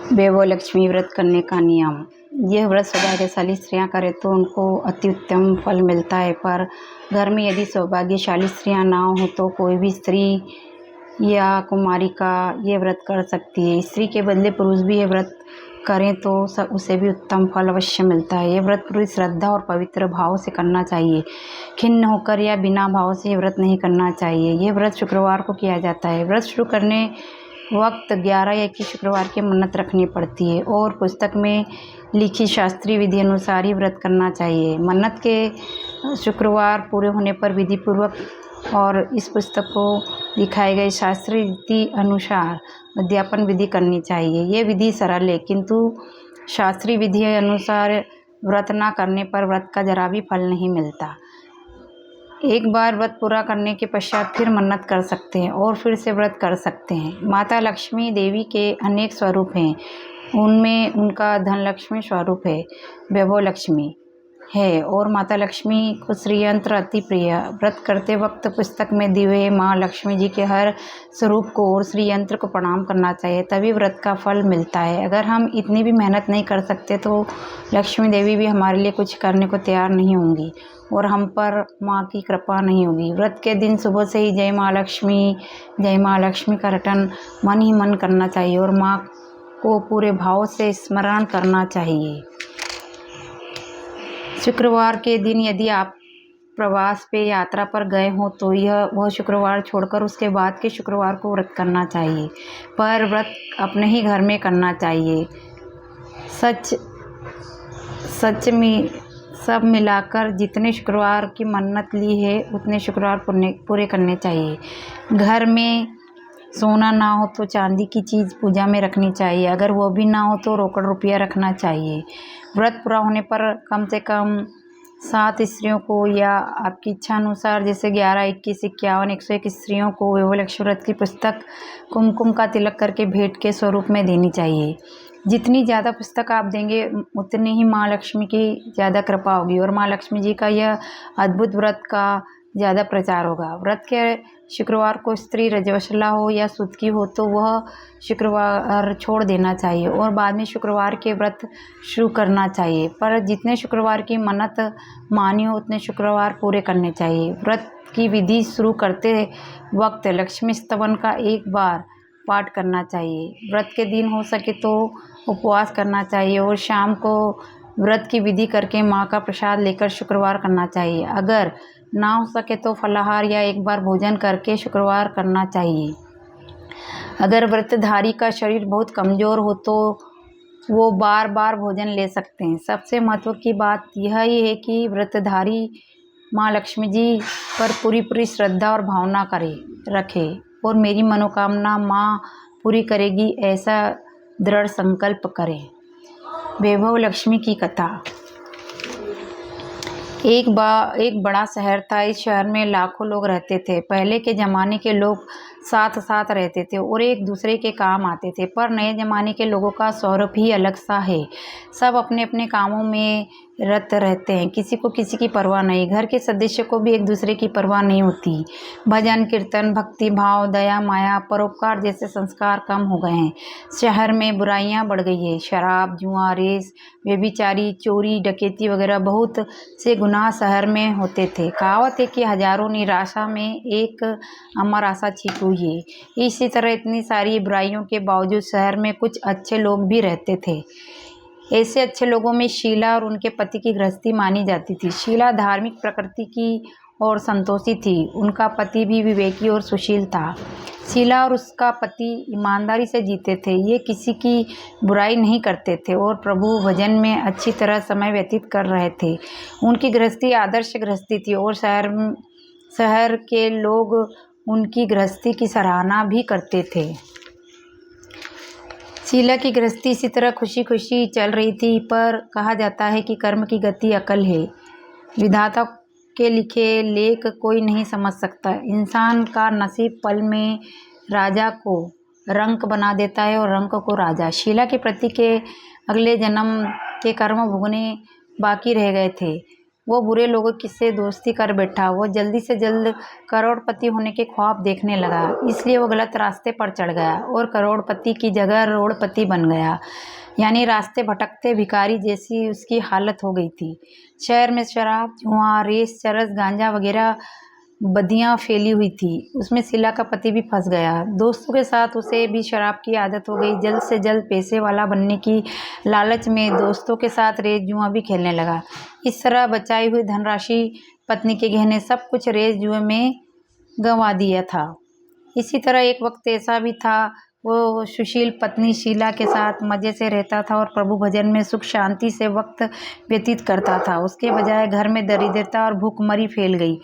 वैभव लक्ष्मी व्रत करने का नियम। यह व्रत सौभाग्यशाली स्त्रियां करें तो उनको अति उत्तम फल मिलता है, पर घर में यदि सौभाग्यशाली स्त्रियां ना हो तो कोई भी स्त्री या कुमारिका ये व्रत कर सकती है। स्त्री के बदले पुरुष भी ये व्रत करें तो उसे भी उत्तम फल अवश्य मिलता है। ये व्रत पूरी श्रद्धा और पवित्र भाव से करना चाहिए। खिन्न होकर या बिना भाव से ये व्रत नहीं करना चाहिए। यह व्रत शुक्रवार को किया जाता है। व्रत शुरू करने वक्त 11 या 21 शुक्रवार की मन्नत रखनी पड़ती है और पुस्तक में लिखी शास्त्रीय विधि अनुसार ही व्रत करना चाहिए। मन्नत के शुक्रवार पूरे होने पर विधि पूर्वक और इस पुस्तक को दिखाए गए शास्त्रीय रीति अनुसार अध्यापन विधि करनी चाहिए। ये विधि सरल है, किंतु शास्त्रीय विधि अनुसार व्रत न करने पर व्रत का जरा भी फल नहीं मिलता। एक बार व्रत पूरा करने के पश्चात फिर मन्नत कर सकते हैं और फिर से व्रत कर सकते हैं। माता लक्ष्मी देवी के अनेक स्वरूप हैं, उनमें उनका धनलक्ष्मी स्वरूप है, वैभव लक्ष्मी है और माता लक्ष्मी को श्रीयंत्र अति प्रिय। व्रत करते वक्त पुस्तक में दिए हुए माँ लक्ष्मी जी के हर स्वरूप को और श्रीयंत्र को प्रणाम करना चाहिए, तभी व्रत का फल मिलता है। अगर हम इतनी भी मेहनत नहीं कर सकते तो लक्ष्मी देवी भी हमारे लिए कुछ करने को तैयार नहीं होंगी और हम पर माँ की कृपा नहीं होगी। व्रत के दिन सुबह से ही जय माँ लक्ष्मी का रटन मन ही मन करना चाहिए और माँ को पूरे भाव से स्मरण करना चाहिए। शुक्रवार के दिन यदि आप प्रवास पे यात्रा पर गए हों तो वह शुक्रवार छोड़कर उसके बाद के शुक्रवार को व्रत करना चाहिए, पर व्रत अपने ही घर में करना चाहिए। सच में सब मिलाकर जितने शुक्रवार की मन्नत ली है उतने शुक्रवार पूरे करने चाहिए। घर में सोना ना हो तो चांदी की चीज़ पूजा में रखनी चाहिए, अगर वो भी ना हो तो रोकड़ रुपया रखना चाहिए। व्रत पूरा होने पर कम से कम 7 स्त्रियों को या आपकी इच्छा अनुसार जैसे 11, 21, 51, 101 स्त्रियों को वैभव लक्ष्मी व्रत की पुस्तक कुमकुम का तिलक करके भेंट के स्वरूप में देनी चाहिए। जितनी ज़्यादा पुस्तक आप देंगे उतनी ही माँ लक्ष्मी की ज़्यादा कृपा होगी और माँ लक्ष्मी जी का यह अद्भुत व्रत का ज़्यादा प्रचार होगा। व्रत के शुक्रवार को स्त्री रजस्वला हो या सुतकी हो तो वह शुक्रवार छोड़ देना चाहिए और बाद में शुक्रवार के व्रत शुरू करना चाहिए, पर जितने शुक्रवार की मन्नत मानी हो उतने शुक्रवार पूरे करने चाहिए। व्रत की विधि शुरू करते वक्त लक्ष्मी स्तवन का एक बार पाठ करना चाहिए। व्रत के दिन हो सके तो उपवास करना चाहिए और शाम को व्रत की विधि करके माँ का प्रसाद लेकर शुक्रवार करना चाहिए। अगर ना हो सके तो फलाहार या एक बार भोजन करके शुक्रवार करना चाहिए। अगर व्रतधारी का शरीर बहुत कमज़ोर हो तो वो बार बार भोजन ले सकते हैं। सबसे महत्व की बात यह ही है कि व्रतधारी माँ लक्ष्मी जी पर पूरी श्रद्धा और भावना रखे और मेरी मनोकामना माँ पूरी करेगी ऐसा दृढ़ संकल्प करें। वैभव लक्ष्मी की कथा। एक बड़ा शहर था। इस शहर में लाखों लोग रहते थे। पहले के ज़माने के लोग साथ साथ रहते थे और एक दूसरे के काम आते थे, पर नए ज़माने के लोगों का स्वरूप ही अलग सा है। सब अपने अपने कामों में रत रहते हैं, किसी को किसी की परवाह नहीं। घर के सदस्य को भी एक दूसरे की परवाह नहीं होती। भजन कीर्तन, भक्ति भाव, दया माया, परोपकार जैसे संस्कार कम हो गए हैं। शहर में बुराइयां बढ़ गई है। शराब, जुआ, रेस, व्यभिचारी, चोरी, डकैती वगैरह बहुत से गुनाह शहर में होते थे। कहावत है कि हजारों निराशा में एक अमर आशा छिपी हुई है। इसी तरह इतनी सारी बुराइयों के बावजूद शहर में कुछ अच्छे लोग भी रहते थे। ऐसे अच्छे लोगों में शीला और उनके पति की गृहस्थी मानी जाती थी। शीला धार्मिक प्रकृति की और संतोषी थी। उनका पति भी विवेकी और सुशील था। शीला और उसका पति ईमानदारी से जीते थे। ये किसी की बुराई नहीं करते थे और प्रभु भजन में अच्छी तरह समय व्यतीत कर रहे थे। उनकी गृहस्थी आदर्श गृहस्थी थी और शहर के लोग उनकी गृहस्थी की सराहना भी करते थे। शीला की गृहस्थी इसी तरह खुशी खुशी चल रही थी, पर कहा जाता है कि कर्म की गति अकल है। विधाता के लिखे लेख कोई नहीं समझ सकता। इंसान का नसीब पल में राजा को रंक बना देता है और रंक को राजा। शीला के प्रति के अगले जन्म के कर्म भोगने बाकी रह गए थे। वो बुरे लोगों की से दोस्ती कर बैठा। वो जल्दी से जल्द करोड़पति होने के ख्वाब देखने लगा, इसलिए वो गलत रास्ते पर चढ़ गया और करोड़पति की जगह रोड़पति बन गया। यानी रास्ते भटकते भिखारी जैसी उसकी हालत हो गई थी। शहर में शराब, जुआ, रेस, चरस, गांजा वगैरह बदियां फैली हुई थी। उसमें शीला का पति भी फंस गया। दोस्तों के साथ उसे भी शराब की आदत हो गई। जल्द से जल्द पैसे वाला बनने की लालच में दोस्तों के साथ रेस जुआ भी खेलने लगा। इस तरह बचाई हुई धनराशि, पत्नी के गहने, सब कुछ रेस जुए में गंवा दिया था। इसी तरह एक वक्त ऐसा भी था, वो सुशील पत्नी शीला के साथ मज़े से रहता था और प्रभु भजन में सुख शांति से वक्त व्यतीत करता था। उसके बजाय घर में दरिद्रता और भूखमरी फैल गई।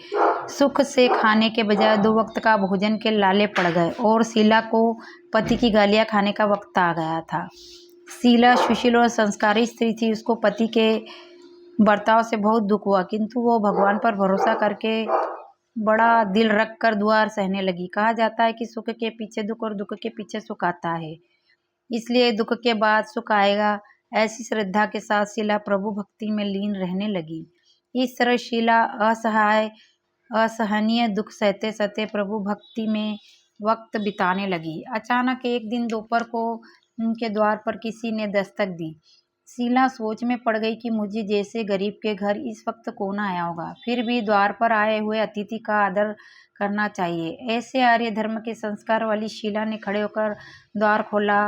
सुख से खाने के बजाय 2 वक्त का भोजन के लाले पड़ गए और शीला को पति की गालियां खाने का वक्त आ गया था। शीला सुशील और संस्कारी स्त्री थी। उसको पति के बर्ताव से बहुत दुख हुआ, किंतु वो भगवान पर भरोसा करके बड़ा दिल रख कर दुआर सहने लगी। कहा जाता है कि सुख के पीछे दुख और दुख के पीछे सुख आता है, इसलिए दुख के बाद सुख आएगा। ऐसी श्रद्धा के साथ शीला प्रभु भक्ति में लीन रहने लगी। इस तरह शीला असहनीय दुख सहते सहते प्रभु भक्ति में वक्त बिताने लगी। अचानक एक दिन दोपहर को उनके द्वार पर किसी ने दस्तक दी। शीला सोच में पड़ गई कि मुझे जैसे गरीब के घर इस वक्त कौन आया होगा। फिर भी द्वार पर आए हुए अतिथि का आदर करना चाहिए। ऐसे आर्य धर्म के संस्कार वाली शीला ने खड़े होकर द्वार खोला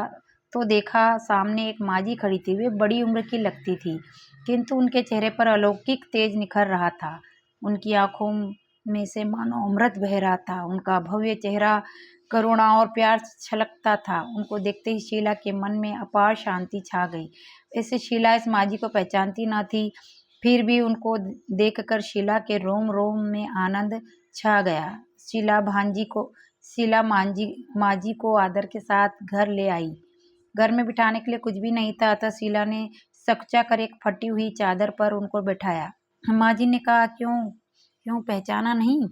तो देखा सामने एक माजी खड़ी थी। वे बड़ी उम्र की लगती थी, किंतु उनके चेहरे पर अलौकिक तेज निखर रहा था। उनकी आंखों में से मानो अमृत बह रहा था। उनका भव्य चेहरा करुणा और प्यार से छलकता था। उनको देखते ही शीला के मन में अपार शांति छा गई। वैसे शीला इस माजी को पहचानती न थी, फिर भी उनको देखकर शीला के रोम रोम में आनंद छा गया। शीला माजी को आदर के साथ घर ले आई। घर में बिठाने के लिए कुछ भी नहीं था, अतः शीला ने सकुचा कर एक फटी हुई चादर पर उनको बैठाया। माजी ने कहा, क्यों पहचाना नहीं?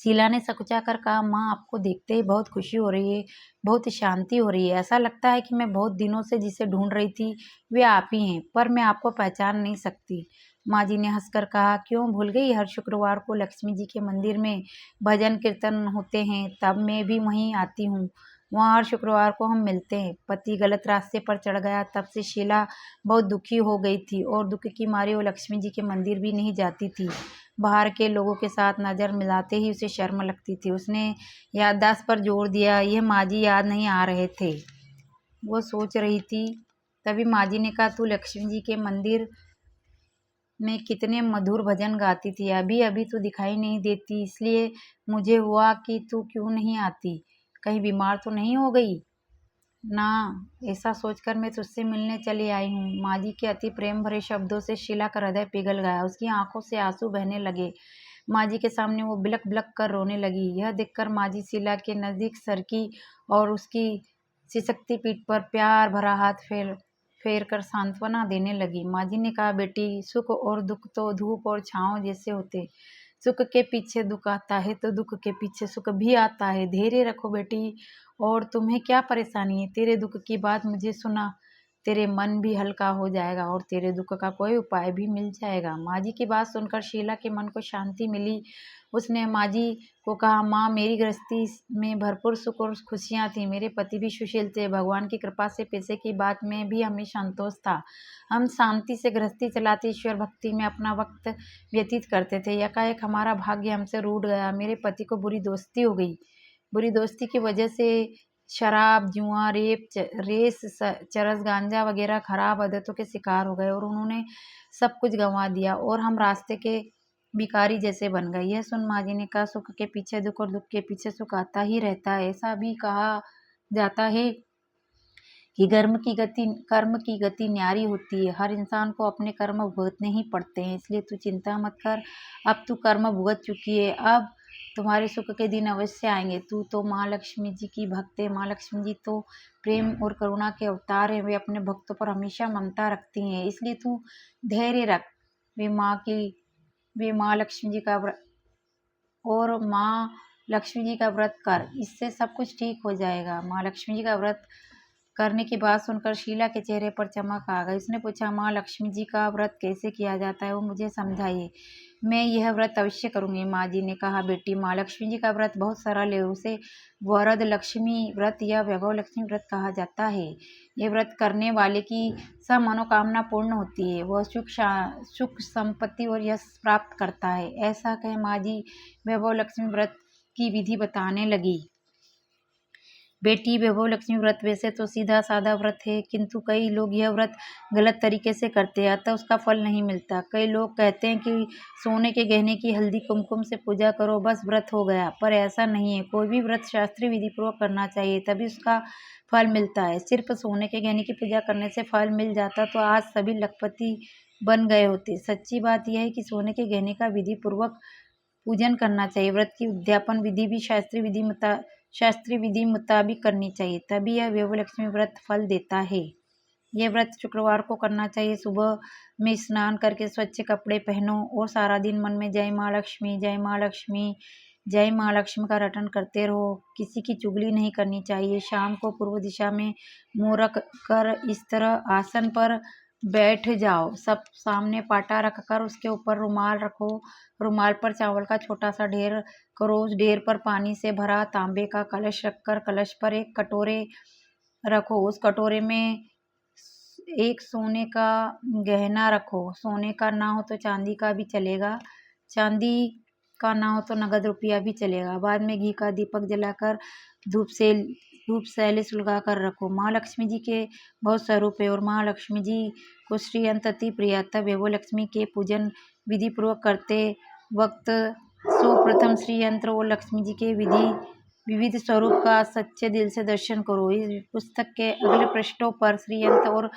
शीला ने सकुचा कर कहा, माँ, आपको देखते ही बहुत खुशी हो रही है, बहुत शांति हो रही है। ऐसा लगता है कि मैं बहुत दिनों से जिसे ढूंढ रही थी वे आप ही हैं, पर मैं आपको पहचान नहीं सकती। माँ जी ने हंसकर कहा, क्यों भूल गई? हर शुक्रवार को लक्ष्मी जी के मंदिर में भजन कीर्तन होते हैं, तब मैं भी वहीं आती हूँ। वहाँ हर शुक्रवार को हम मिलते हैं। पति गलत रास्ते पर चढ़ गया, तब से शीला बहुत दुखी हो गई थी और दुख की मारी वो लक्ष्मी जी के मंदिर भी नहीं जाती थी। बाहर के लोगों के साथ नज़र मिलाते ही उसे शर्म लगती थी। उसने याददाश्त पर जोर दिया। यह माजी याद नहीं आ रहे थे, वो सोच रही थी। तभी माजी ने कहा, तू लक्ष्मी जी के मंदिर में कितने मधुर भजन गाती थी, अभी अभी तो दिखाई नहीं देती, इसलिए मुझे हुआ कि तू क्यों नहीं आती, कहीं बीमार तो नहीं हो गई ना। ऐसा सोचकर मैं तुझसे मिलने चली आई हूँ। माजी के अति प्रेम भरे शब्दों से शीला का हृदय पिघल गया। उसकी आंखों से आंसू बहने लगे। माजी के सामने वो बिलक बिलक कर रोने लगी। यह देखकर माजी शीला के नजदीक सरकी और उसकी सिसकती पीठ पर प्यार भरा हाथ फेर कर सांत्वना देने लगी। माजी ने कहा, बेटी, सुख और दुख तो धूप और छांव जैसे होते। सुख के पीछे दुख आता है तो दुख के पीछे सुख भी आता है। धैर्य रखो बेटी। और तुम्हें क्या परेशानी है? तेरे दुख की बात मुझे सुना, तेरे मन भी हल्का हो जाएगा और तेरे दुख का कोई उपाय भी मिल जाएगा। माजी की बात सुनकर शीला के मन को शांति मिली। उसने माजी को कहा, माँ, मेरी गृहस्थी में भरपूर सुख और खुशियाँ थी। मेरे पति भी सुशील थे। भगवान की कृपा से पैसे की बात में भी हमें संतोष था। हम शांति से गृहस्थी चलाते ईश्वर भक्ति में अपना वक्त व्यतीत करते थे। एकाएक हमारा भाग्य हमसे रूठ गया। मेरे पति को बुरी दोस्ती हो गई। बुरी दोस्ती की वजह से शराब, जुआ, रेस, चरस, गांजा वगैरह खराब आदतों के शिकार हो गए और उन्होंने सब कुछ गंवा दिया और हम रास्ते के भिखारी जैसे बन गए। यह सुन माजी ने कहा, सुख के पीछे दुख और दुख के पीछे सुख आता ही रहता है। ऐसा भी कहा जाता है कि कर्म की गति न्यारी होती है। हर इंसान को अपने कर्म भुगतने ही पड़ते हैं, इसलिए तू चिंता मत कर। अब तू कर्म भुगत चुकी है, अब तुम्हारे सुख के दिन अवश्य आएंगे। तू तो माँ लक्ष्मी जी की भक्त है। माँ लक्ष्मी जी तो प्रेम और करुणा के अवतार है। वे अपने भक्तों पर हमेशा ममता रखती हैं, इसलिए तू धैर्य रख। वे माँ लक्ष्मी जी का माँ लक्ष्मी जी का व्रत कर, इससे सब कुछ ठीक हो जाएगा। माँ लक्ष्मी जी का व्रत करने की बात सुनकर शीला के चेहरे पर चमक आ गई। उसने पूछा, माँ लक्ष्मी जी का व्रत कैसे किया जाता है, वो मुझे समझाइए। मैं यह व्रत अवश्य करूंगी। माँ जी ने कहा, बेटी, माँ लक्ष्मी जी का व्रत बहुत सरल है। उसे वरद लक्ष्मी व्रत या वैभव लक्ष्मी व्रत कहा जाता है। ये व्रत करने वाले की सब मनोकामना पूर्ण होती है। वह सुख संपत्ति और यश प्राप्त करता है। ऐसा कह माँ जी वैभव लक्ष्मी व्रत की विधि बताने लगी। बेटी, वैभव लक्ष्मी व्रत वैसे तो सीधा साधा व्रत है, किंतु कई लोग यह व्रत गलत तरीके से करते हैं, अतः उसका फल नहीं मिलता। कई लोग कहते हैं कि सोने के गहने की हल्दी कुमकुम से पूजा करो, बस व्रत हो गया, पर ऐसा नहीं है। कोई भी व्रत शास्त्रीय विधि पूर्वक करना चाहिए, तभी उसका फल मिलता है। सिर्फ सोने के गहने की पूजा करने से फल मिल जाता तो आज सभी लखपति बन गए होते। सच्ची बात यह है कि सोने के गहने का विधि पूर्वक पूजन करना चाहिए। व्रत की उद्यापन विधि भी शास्त्रीय विधि मुताबिक करनी चाहिए, तभी यह वैभव लक्ष्मी व्रत फल देता है। यह व्रत शुक्रवार को करना चाहिए। सुबह में स्नान करके स्वच्छ कपड़े पहनो और सारा दिन मन में जय माँ लक्ष्मी, जय माँ लक्ष्मी, जय माँ लक्ष्मी का रटन करते रहो। किसी की चुगली नहीं करनी चाहिए। शाम को पूर्व दिशा में मुंह रख कर इस तरह आसन पर बैठ जाओ। सब सामने पाटा रखकर उसके ऊपर रुमाल रखो। रुमाल पर चावल का छोटा सा ढेर करो। उस ढेर पर पानी से भरा तांबे का कलश रखकर कलश पर एक कटोरे रखो। उस कटोरे में एक सोने का गहना रखो। सोने का ना हो तो चांदी का भी चलेगा। चांदी का ना हो तो नगद रुपया भी चलेगा। बाद में घी का दीपक जलाकर धूप सैले सुलगा कर रखो। माँ लक्ष्मी जी के बहुत स्वरूप है और माँ लक्ष्मी जी को श्रीयंत्र अति प्रिय। तब वैभव लक्ष्मी के पूजन विधि पूर्वक करते वक्त सर्वप्रथम श्री यंत्र और लक्ष्मी जी के विविध स्वरूप का सच्चे दिल से दर्शन करो। इस पुस्तक के अगले पृष्ठों पर श्री यंत्र और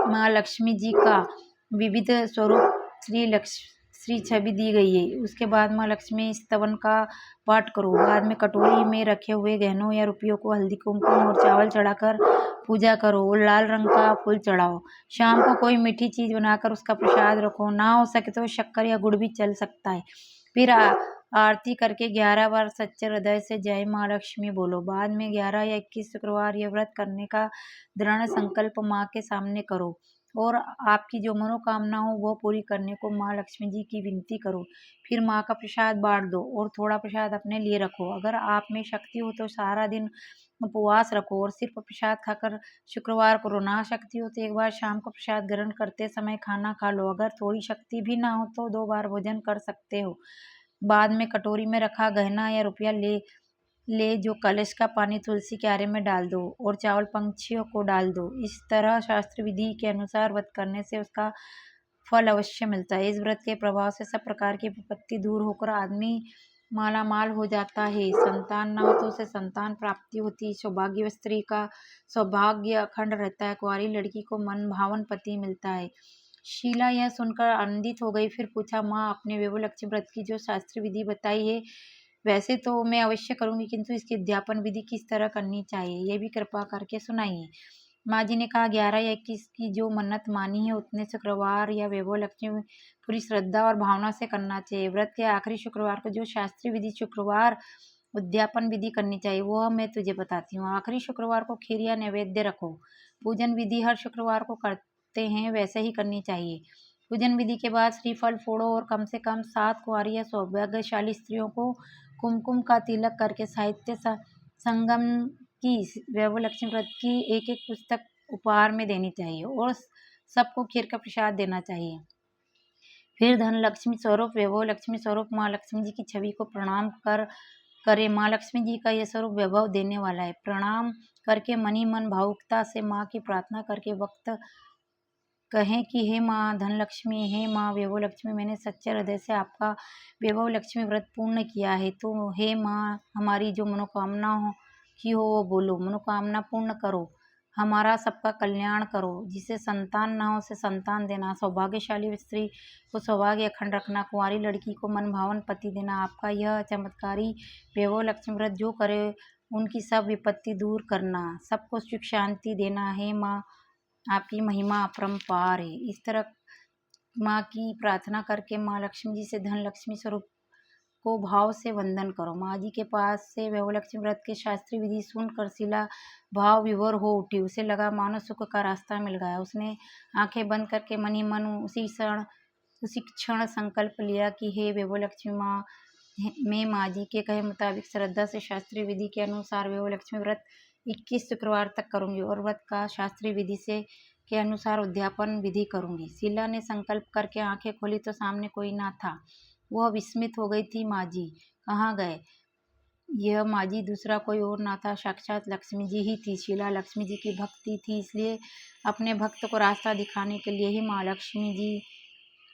माँ लक्ष्मी जी का विविध स्वरूप श्री छवि दी गई है। उसके बाद माँ लक्ष्मी स्तवन का पाठ करो। बाद में कटोरी में रखे हुए गहनों या रुपयों को हल्दी कुमकुम और चावल चढ़ाकर पूजा करो और लाल रंग का फूल चढ़ाओ। शाम को कोई मीठी चीज बनाकर उसका प्रसाद रखो। ना हो सके तो शक्कर या गुड़ भी चल सकता है। फिर आरती करके 11 बार सच्चे हृदय से जय माँ लक्ष्मी बोलो। बाद में 11 या 21 शुक्रवार यह व्रत करने का दृढ़ संकल्प माँ के सामने करो और आपकी जो मनोकामना हो वो पूरी करने को माँ लक्ष्मी जी की विनती करो। फिर माँ का प्रसाद बांट दो और थोड़ा प्रसाद अपने लिए रखो। अगर आप में शक्ति हो तो सारा दिन उपवास रखो और सिर्फ प्रसाद खाकर शुक्रवार करो। ना शक्ति हो तो एक बार शाम को प्रसाद ग्रहण करते समय खाना खा लो। अगर थोड़ी शक्ति भी ना हो तो 2 बार भोजन कर सकते हो। बाद में कटोरी में रखा गहना या रुपया ले जो कलश का पानी तुलसी क्यारे में डाल दो और चावल पंछियों को डाल दो। इस तरह शास्त्र विधि के अनुसार व्रत करने से उसका फल अवश्य मिलता है। इस व्रत के प्रभाव से सब प्रकार की विपत्ति दूर होकर आदमी माला माल हो जाता है। संतान न हो तो उसे संतान प्राप्ति होती है। सौभाग्य स्त्री का सौभाग्य अखंड रहता है। कुंवारी लड़की को मन भावन पति मिलता है। शीला यह सुनकर आनंदित हो गई। फिर पूछा, माँ, आपने वैभव लक्ष्मी व्रत की जो शास्त्रीय विधि बताई है वैसे तो मैं अवश्य करूंगी, किंतु इसकी अध्यापन विधि किस तरह करनी चाहिए, ये भी कृपा करके सुनाइए। माँ जी ने कहा, 11 या 21 की जो मन्नत मानी है उतने शुक्रवार या वैभव लक्ष्मी पूरी श्रद्धा और भावना से करना चाहिए। व्रत के आखिरी शुक्रवार को जो शास्त्रीय विधि शुक्रवार उद्यापन विधि करनी चाहिए वह मैं तुझे बताती हूँ। आखिरी शुक्रवार को खीर या नैवेद्य रखो। पूजन विधि हर शुक्रवार को करते हैं वैसे ही करनी चाहिए। पूजन विधि के बाद श्रीफल फोड़ो और कम से कम 7 कुंवारी या सौभाग्यशाली स्त्रियों को कुमकुम का तिलक करके साहित्य संगम की वैभव लक्ष्मी व्रत की एक पुस्तक उपहार में देनी चाहिए और सबको खीर का प्रसाद देना चाहिए। फिर धन लक्ष्मी स्वरूप वैभव लक्ष्मी स्वरूप माँ लक्ष्मी जी की छवि को प्रणाम करे। माँ लक्ष्मी जी का यह स्वरूप वैभव देने वाला है। प्रणाम करके मनी मन भावुकता से माँ की प्रार्थना करके वक्त कहें कि हे माँ धनलक्ष्मी, हे माँ वैभव लक्ष्मी, मैंने सच्चे हृदय से आपका वैभव लक्ष्मी व्रत पूर्ण किया है। तो हे माँ, हमारी जो मनोकामना हो वो बोलो। मनोकामना पूर्ण करो, हमारा सबका कल्याण करो। जिसे संतान ना हो उसे संतान देना, सौभाग्यशाली स्त्री को सौभाग्य अखंड रखना, कुंवारी लड़की को मन भावन पति देना। आपका यह चमत्कारी वैभव लक्ष्मी व्रत जो करे उनकी सब विपत्ति दूर करना, सबको सुख शांति देना। हे माँ, आपकी महिमा अपरंपार है। इस तरह माँ की प्रार्थना करके माँ लक्ष्मी जी से धन लक्ष्मी स्वरूप को भाव से वंदन करो। माँ जी के पास से वैभवलक्ष्मी व्रत के शास्त्रीय विधि सुनकर शीला भाव विभोर हो उठी। उसे लगा मानो सुख का रास्ता मिल गया। उसने आंखें बंद करके मन ही मन उसी क्षण संकल्प लिया कि हे वैभवलक्ष्मी माँ, मैं माँ जी के कहे मुताबिक श्रद्धा से शास्त्रीय विधि के अनुसार वैभवलक्ष्मी व्रत 21 शुक्रवार तक करूंगी और व्रत का शास्त्रीय विधि से के अनुसार उद्यापन विधि करूंगी। शीला ने संकल्प करके आंखें खोली तो सामने कोई ना था। वह विस्मित हो गई थी। माँ जी कहाँ गए? यह माँ जी दूसरा कोई और ना था, साक्षात लक्ष्मी जी ही थी। शीला लक्ष्मी जी की भक्ति थी, इसलिए अपने भक्त को रास्ता दिखाने के लिए ही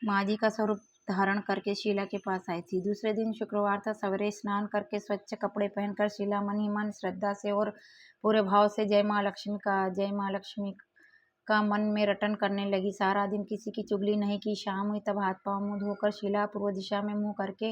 माँ जी का स्वरूप धारण करके शीला के पास आई थी। दूसरे दिन शुक्रवार था। सवेरे स्नान करके स्वच्छ कपड़े पहनकर शीला मन ही मन श्रद्धा से और पूरे भाव से जय माँ लक्ष्मी का मन में रटन करने लगी। सारा दिन किसी की चुगली नहीं की। शाम हुई तब हाथ पांव मुंह धोकर शीला पूर्व दिशा में मुंह करके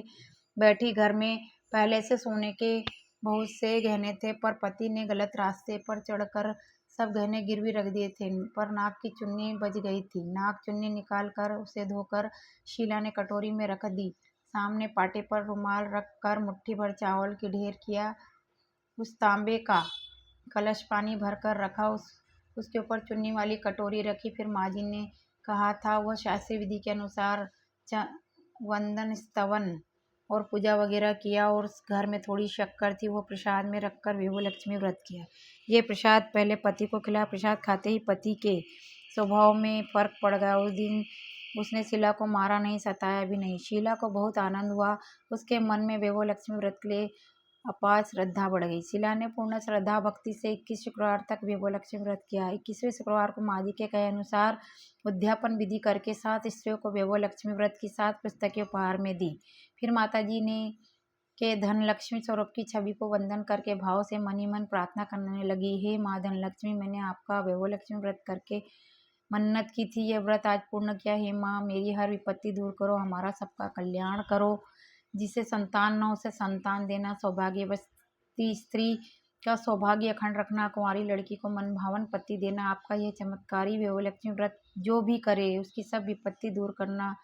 बैठी। घर में पहले से सोने के बहुत से गहने थे, पर पति ने गलत रास्ते पर चढ़कर सब गहने गिरवी रख दिए थे। पर नाक की चुन्नी बच गई थी। नाक चुन्नी निकाल कर उसे धोकर शीला ने कटोरी में रख दी। सामने पाटे पर रुमाल रख कर मुट्ठी भर चावल की ढेर किया। उस तांबे का कलश पानी भरकर रखा। उसके ऊपर चुन्नी वाली कटोरी रखी। फिर माँ जी ने कहा था वह शास्त्रीय विधि के अनुसार वंदन स्तवन और पूजा वगैरह किया और घर में थोड़ी शक्कर थी, वो प्रसाद में रखकर वैभवलक्ष्मी व्रत किया। ये प्रसाद पहले पति को खिलाया। प्रसाद खाते ही पति के स्वभाव में फर्क पड़ गया। उस दिन उसने शीला को मारा नहीं, सताया भी नहीं। शीला को बहुत आनंद हुआ। उसके मन में वैभवलक्ष्मी व्रत के लिए अपार श्रद्धा बढ़ गई। शीला ने पूर्ण श्रद्धा भक्ति से 21 शुक्रवार तक वैभवलक्ष्मी व्रत किया। 21वें शुक्रवार को माँ जी के कहे अनुसार उद्यापन विधि करके 7 स्त्रियों को वैभवलक्ष्मी व्रत की 7 पुस्तकें उपहार में दी। फिर माता जी ने के धनलक्ष्मी स्वरूप की छवि को वंदन करके भाव से मन ही मन प्रार्थना करने लगी। हे माँ धनलक्ष्मी, मैंने आपका वैभवलक्ष्मी व्रत करके मन्नत की थी, यह व्रत आज पूर्ण किया। हे माँ, मेरी हर विपत्ति दूर करो, हमारा सबका कल्याण करो। जिसे संतान न हो उसे संतान देना, सौभाग्यवती स्त्री का सौभाग्य अखंड रखना, कुंवारी लड़की को मनभावन पति देना। आपका यह चमत्कारी वैभवलक्ष्मी व्रत जो भी करे उसकी सब विपत्ति दूर करना,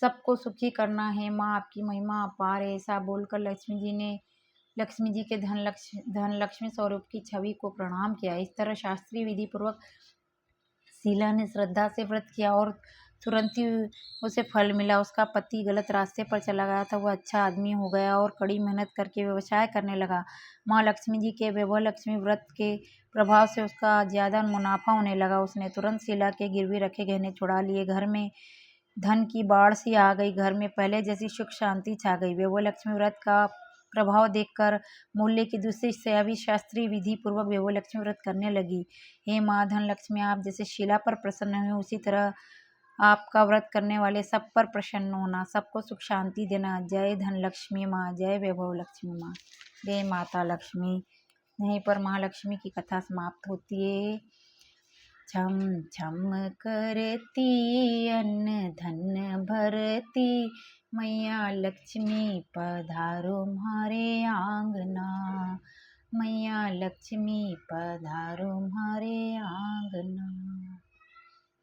सबको सुखी करना है। माँ, आपकी महिमा अपार है। ऐसा बोलकर लक्ष्मी जी के धनलक्ष्मी स्वरूप की छवि को प्रणाम किया। इस तरह शास्त्रीय विधि पूर्वक शीला ने श्रद्धा से व्रत किया और तुरंत ही उसे फल मिला। उसका पति गलत रास्ते पर चला गया था, वह अच्छा आदमी हो गया और कड़ी मेहनत करके व्यवसाय करने लगा। माँ लक्ष्मी जी के वैभवलक्ष्मी व्रत के प्रभाव से उसका ज्यादा मुनाफा होने लगा। उसने तुरंत शीला के गिरवी रखे गहने छुड़ा लिए। घर में धन की बाढ़ सी आ गई। घर में पहले जैसी सुख शांति छा गई। वैभवलक्ष्मी व्रत का प्रभाव देखकर मूल्य की दूसरी स्त्रियां भी शास्त्रीय विधि पूर्वक वैभवलक्ष्मी व्रत करने लगी। हे माँ धनलक्ष्मी, आप जैसे शीला पर प्रसन्न हुए उसी तरह आपका व्रत करने वाले सब पर प्रसन्न होना, सबको सुख शांति देना। जय धनलक्ष्मी माँ, जय वैभवलक्ष्मी माँ, जय माता लक्ष्मी। यहीं पर महालक्ष्मी की कथा समाप्त होती है। छम छम करती अन्न धन भरती, मैया लक्ष्मी पधारो म्हारे आंगना। मैया लक्ष्मी पधारो म्हारे आंगना।